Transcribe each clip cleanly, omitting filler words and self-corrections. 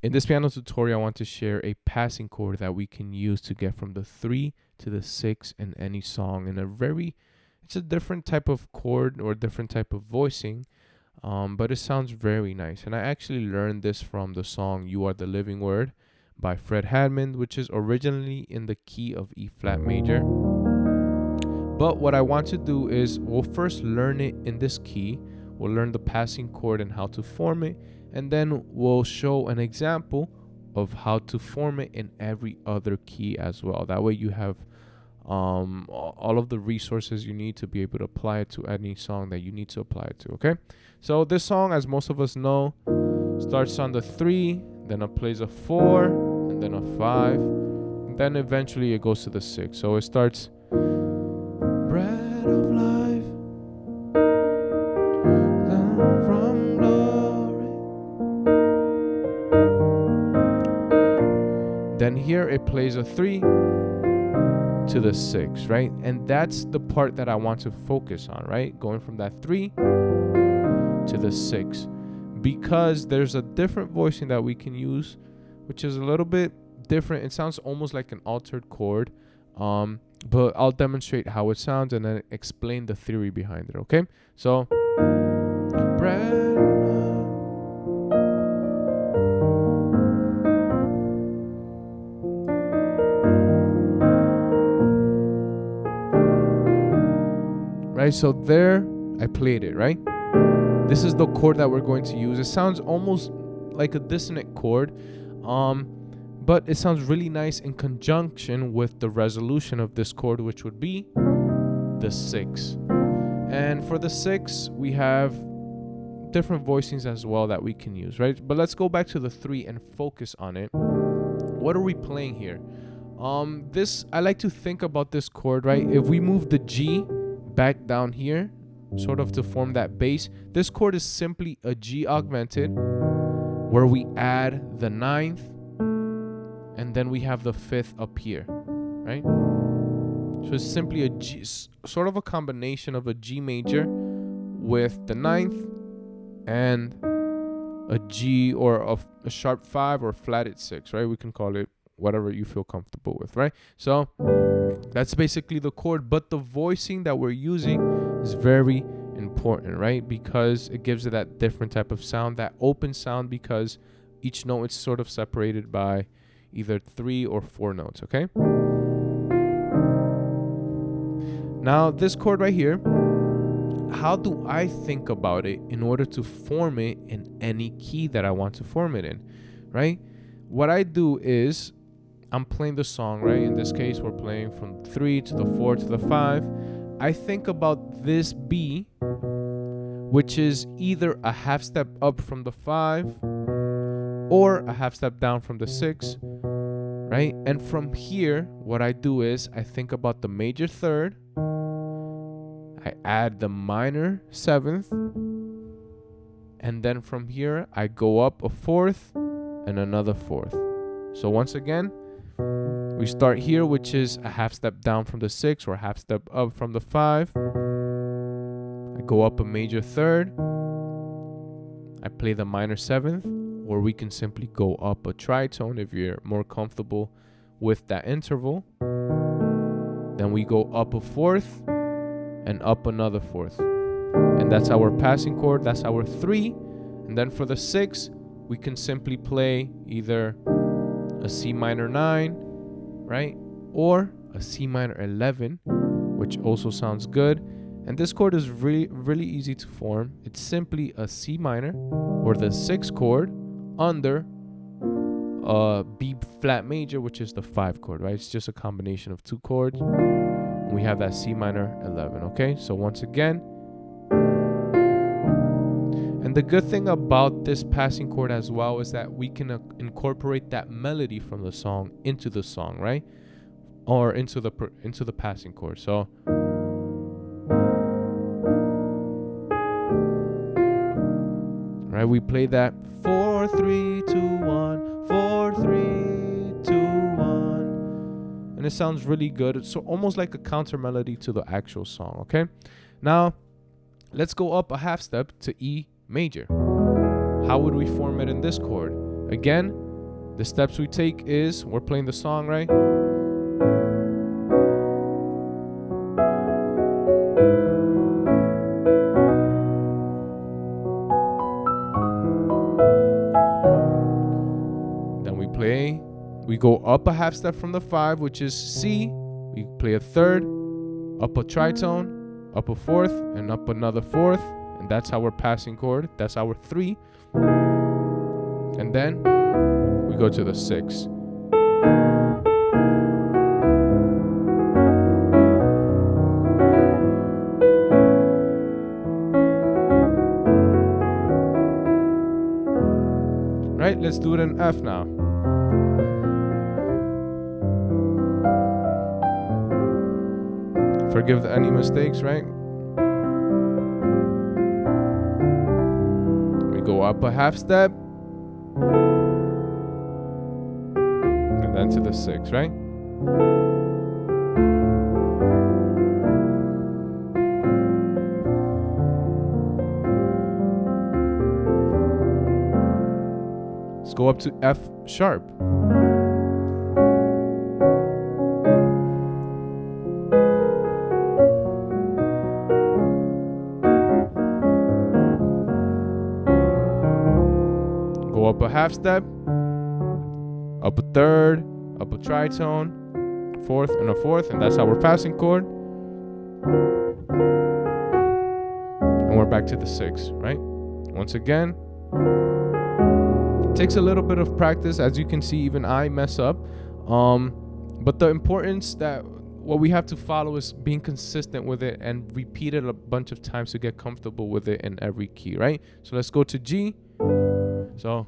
In this piano tutorial, I want to share a passing chord that we can use to get from the 3 to the 6 in any song in it's a different type of chord or different type of voicing, but it sounds very nice. And I actually learned this from the song You Are the Living Word by Fred Hammond, which is originally in the key of E flat major. But what I want to do is we'll first learn it in this key. We'll learn the passing chord and how to form it, and then we'll show an example of how to form it in every other key as well. That way you have all of the resources you need to be able to apply it to any song that you need to apply it to, okay? So this song, as most of us know, starts on the 3, then it plays a 4, and then a 5, and then eventually it goes to the 6. So it starts, bread of life from glory. Then here it plays a 3 to the 6, right? And that's the part that I want to focus on, right? Going from that 3 to the 6, because there's a different voicing that we can use, which is a little bit different. It sounds almost like an altered chord, but I'll demonstrate how it sounds and then explain the theory behind it, okay? So, right, so there I played it, right? This is the chord that we're going to use. It sounds almost like a dissonant chord, but it sounds really nice in conjunction with the resolution of this chord, which would be the 6. And for the 6, we have different voicings as well that we can use, right? But let's go back to the 3 and focus on it. What are we playing here? I like to think about this chord, right? If we move the G back down here, sort of to form that bass, this chord is simply a G augmented, where we add the 9th, and then we have the 5th up here, right? So it's simply a G, sort of a combination of a G major with the 9th and a G or a sharp 5 or flatted 6, right? We can call it whatever you feel comfortable with, right? So that's basically the chord, but the voicing that we're using is very important, right? Because it gives it that different type of sound, that open sound, because each note is sort of separated by either 3 or 4 notes, okay? Now, this chord right here, how do I think about it in order to form it in any key that I want to form it in, right? What I do is I'm playing the song, right? In this case, we're playing from 3 to the 4 to the 5. I think about this B, which is either a half step up from the 5 or a half step down from the 6, right? And from here, what I do is I think about the major 3rd, I add the minor 7th, and then from here, I go up a 4th and another 4th. So once again, we start here, which is a half step down from the 6 or a half step up from the 5. I go up a major 3rd. I play the minor 7th, or we can simply go up a tritone if you're more comfortable with that interval. Then we go up a 4th and up another 4th. And that's our passing chord. That's our 3. And then for the 6, we can simply play either a C minor 9, right? Or a C minor 11, which also sounds good. And this chord is really easy to form. It's simply a C minor or the 6th chord under a B flat major, which is the 5 chord, right? It's just a combination of 2 chords. And we have that C minor 11, okay? So once again, and the good thing about this passing chord as well is that we can incorporate that melody from the song into the song, right? Or into the passing chord. So right, we play that 4 3 2 1 4 3 2 1, and it sounds really good. It's almost like a counter melody to the actual song, okay? Now let's go up a half step to E major. How would we form it in this chord? Again, The steps we take is, we're playing the song, right? Then we go up a half step from the 5, which is C. We play a third, up a tritone, up a fourth, and up another fourth. And that's our passing chord. That's our 3. And then we go to the 6. Right, let's do it in F now. Forgive any mistakes, right? We go up a half step. And then to the 6, right? Let's go up to F sharp. Go up a half step, up a third, up a tritone, fourth and a fourth, and that's our passing chord. And we're back to the 6, right? Once again, it takes a little bit of practice. As you can see, even I mess up. But the importance that what we have to follow is being consistent with it and repeat it a bunch of times to get comfortable with it in every key, right? So let's go to G. So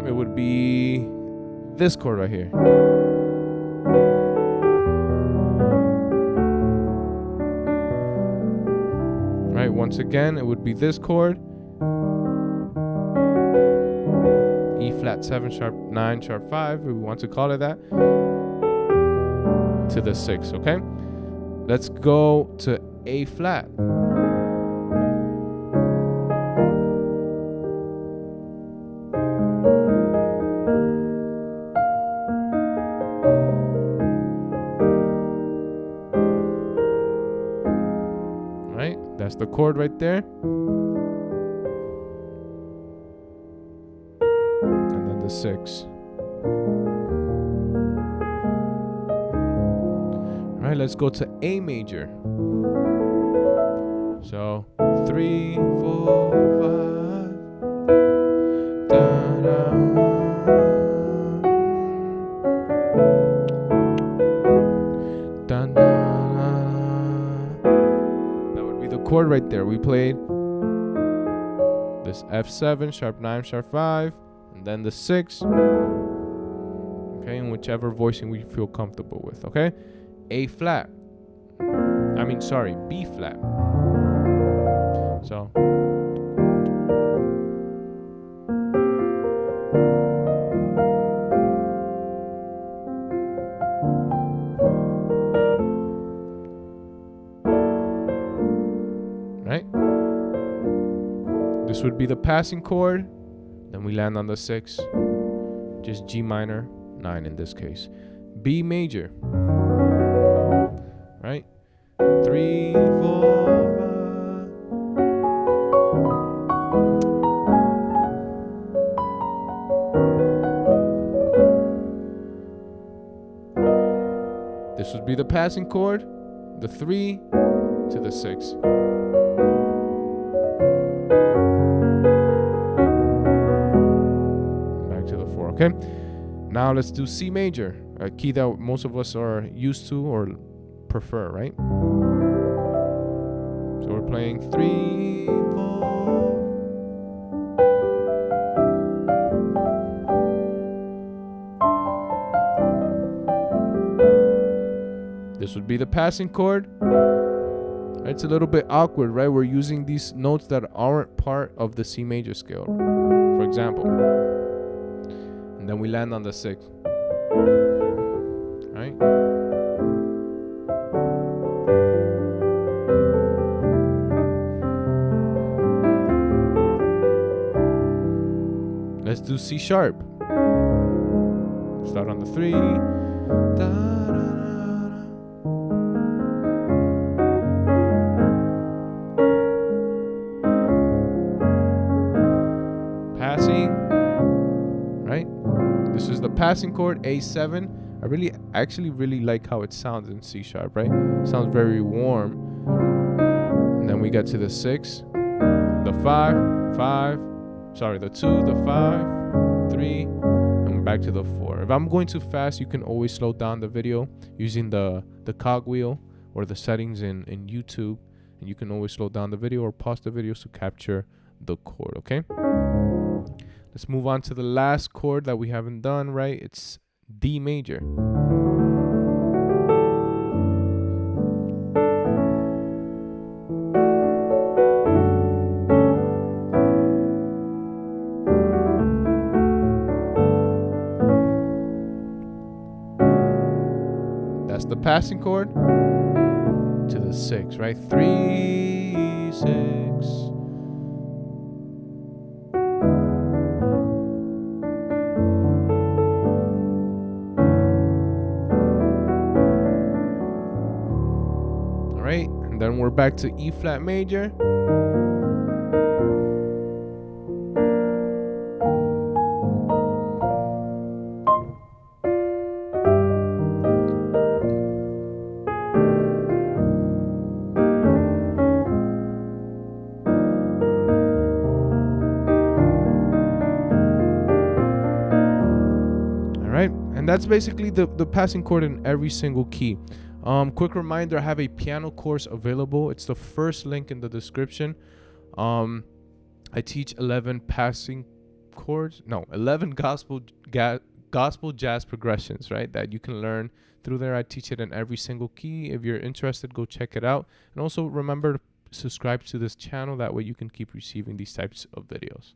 it would be this chord right here. Right, once again, it would be this chord. E flat 7 sharp 9 sharp 5, if we want to call it that, to the 6, okay? Let's go to A flat. Right, that's the chord right there. The 6. All right, let's go to A major. So 3, 4, 5. Da, da. Da, da, da. That would be the chord right there. We played this F7 sharp 9 sharp 5. Then the 6, okay, and whichever voicing we feel comfortable with, okay? B flat. So right, this would be the passing chord. Then we land on the 6, just G minor, 9 in this case. B major, right? 3, 4, 5. This would be the passing chord, the 3 to the 6. Okay, now let's do C major, a key that most of us are used to or prefer, right? So we're playing 3, 4. This would be the passing chord. It's a little bit awkward, right? We're using these notes that aren't part of the C major scale, for example. And then we land on the 6, right? do C sharp. Start on the 3. Da, da, da, da. Passing, right? This is the passing chord, A7. I actually really like how it sounds in C sharp, right? Sounds very warm. And then we get to the 6, the 5, the 2, the 5, 3, and we're back to the 4. If I'm going too fast, you can always slow down the video using the cogwheel or the settings in YouTube, and you can always slow down the video or pause the video to capture the chord, okay? Let's move on to the last chord that we haven't done, right? It's D major. That's the passing chord to the 6, right? 3, 6. Right, and then we're back to E flat major. All right, and that's basically the passing chord in every single key. Quick reminder, I have a piano course available. It's the first link in the description. I teach 11 gospel jazz progressions, right? That you can learn through there. I teach it in every single key. If you're interested, go check it out. And also remember to subscribe to this channel. That way you can keep receiving these types of videos.